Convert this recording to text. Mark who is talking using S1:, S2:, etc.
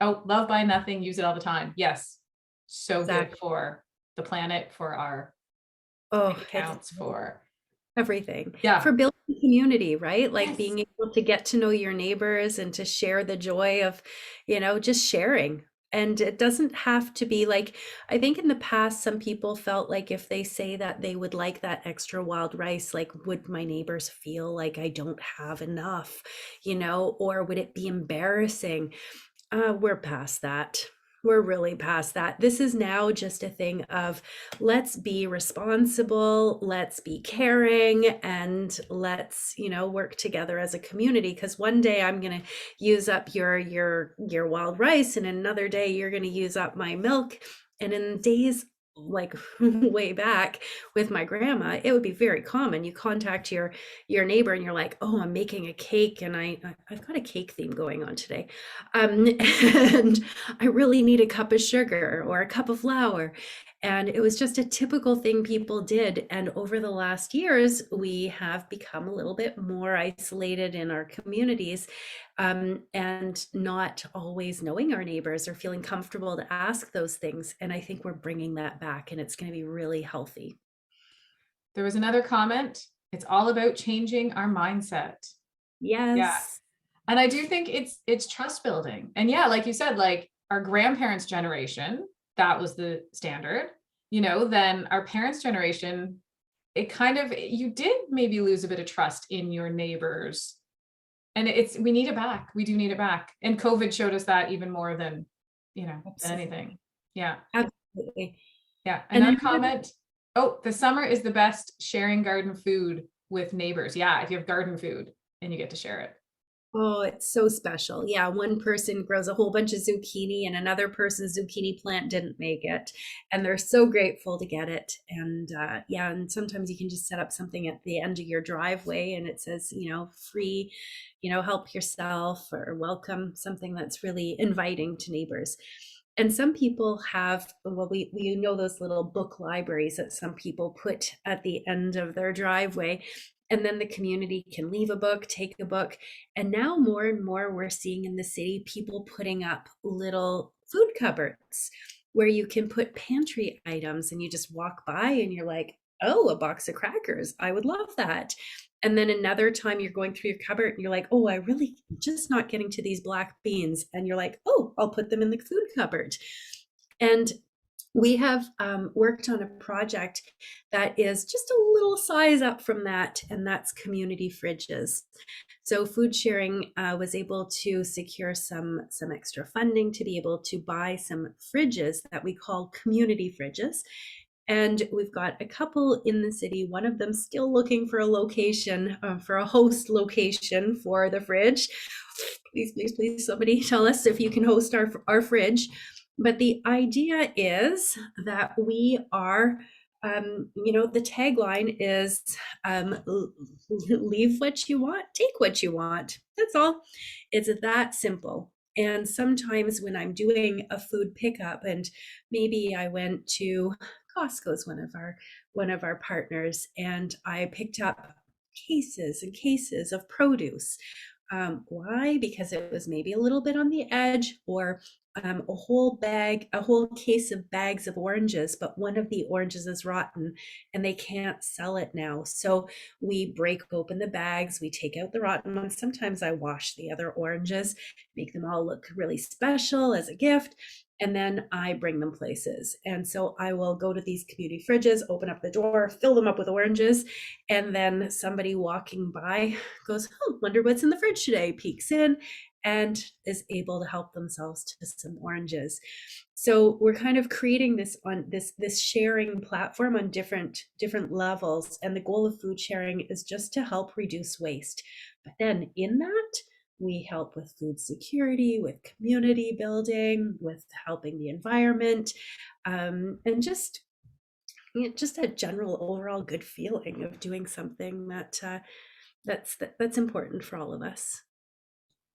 S1: Oh, love buy nothing, use it all the time. Yes. So good
S2: Exactly.
S1: for the planet, for our bank
S2: Oh, it's
S1: accounts, for
S2: everything
S1: yeah.
S2: for building community, right? Like
S1: Yes.
S2: being able to get to know your neighbors and to share the joy of, just sharing. And it doesn't have to be like, I think in the past, some people felt like if they say that they would like that extra wild rice, like, would my neighbors feel like I don't have enough, or would it be embarrassing? We're past that. We're really past that. This is now just a thing of let's be responsible, let's be caring, and let's, work together as a community. Because one day I'm gonna use up your wild rice, and another day you're gonna use up my milk. And in days like way back with my grandma, it would be very common. You contact your neighbor and you're like, oh, I'm making a cake, and I've got a cake theme going on today. And I really need a cup of sugar or a cup of flour. And it was just a typical thing people did. And over the last years, we have become a little bit more isolated in our communities, and not always knowing our neighbors or feeling comfortable to ask those things. And I think we're bringing that back, and it's going to be really healthy.
S1: There was another comment. It's all about changing our mindset. Yeah.
S2: Yes.
S1: And I do think it's trust building. And yeah, like you said, like our grandparents' generation, that was the standard. Then our parents' generation, it kind of you did maybe lose a bit of trust in your neighbors. And we need it back. We do need it back. And COVID showed us that even more than
S2: Absolutely.
S1: anything. Yeah.
S2: Absolutely.
S1: Yeah.
S2: And
S1: Another
S2: another
S1: comment. Oh, the summer is the best sharing garden food with neighbors. Yeah, if you have garden food and you get to share it.
S2: Oh, it's so special. Yeah, one person grows a whole bunch of zucchini and another person's zucchini plant didn't make it. And they're so grateful to get it. And yeah, and sometimes you can just set up something at the end of your driveway and it says, free, help yourself or welcome, something that's really inviting to neighbors. And some people have, well, we know those little book libraries that some people put at the end of their driveway. And then the community can leave a book, take a book. And now more and more we're seeing in the city people putting up little food cupboards where you can put pantry items and you just walk by and you're like, oh, a box of crackers. I would love that. And then another time you're going through your cupboard and you're like, oh, I really just not getting to these black beans. And you're like, oh, I'll put them in the food cupboard. And we have worked on a project that is just a little size up from that, and that's community fridges. So food sharing was able to secure some extra funding to be able to buy some fridges that we call community fridges. And we've got a couple in the city, one of them still looking for a location, for a host location for the fridge. Please, please, please, somebody tell us if you can host our fridge. But the idea is that we are, the tagline is leave what you want, take what you want. That's all. It's that simple. And sometimes when I'm doing a food pickup, and maybe I went to Costco's, one of our partners, and I picked up cases and cases of produce. Why? Because it was maybe a little bit on the edge, or a whole case of bags of oranges, but one of the oranges is rotten and they can't sell it now. So we break open the bags, we take out the rotten ones. Sometimes I wash the other oranges, make them all look really special as a gift. And then I bring them places. And so I will go to these community fridges, open up the door, fill them up with oranges, and then somebody walking by goes, oh, wonder what's in the fridge today, peeks in and is able to help themselves to some oranges. So we're kind of creating this sharing platform on different levels. And the goal of food sharing is just to help reduce waste. But then in that, we help with food security, with community building, with helping the environment, and just a general overall good feeling of doing something that's important for all of us.